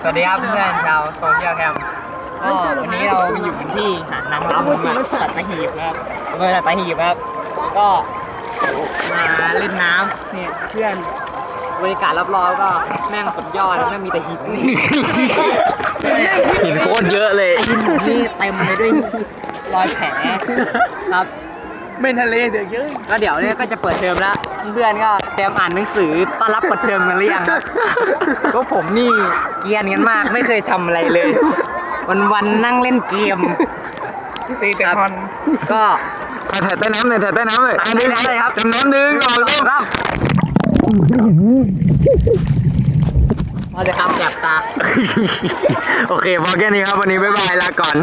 สวัสดีครับเพื่อนชาวโซเชียลแคมป์ก็วันนี้เรามาอยู่กันที่หาดนางรำสัตหีบครับอำเภอสัตหีบครับก็มาเล่นน้ำนี่เพื่อนบรรยากาศรอบๆก็แม่งสุดยอดแม่งมีแต่หินหินโคตรเยอะเลยหินนี่เต็มเลยด้วยรอยแผลครับเป็นทะเลเดือดเยอะก็เดี๋ยวเนี่ยก็จะเปิดเทอมแล้วเพื่อนก็เตรียมอ่านหนังสือต้อนรับเปิดเทอมกันหรือยังครับก็ผมนี่เกรียนกันมากไม่เคยทำอะไรเลยวันๆนั่งเล่นเกมตีแต่คอนก็ถ่ายใต้น้ำเลยถ่ายใต้น้ำเลยถ่ายใต้น้ำเลยครับจำน้ำดึงก่อนครับมาเลยครับแสบตาโอเคพอแค่นี้ครับวันนี้บ๊ายบายลาก่อน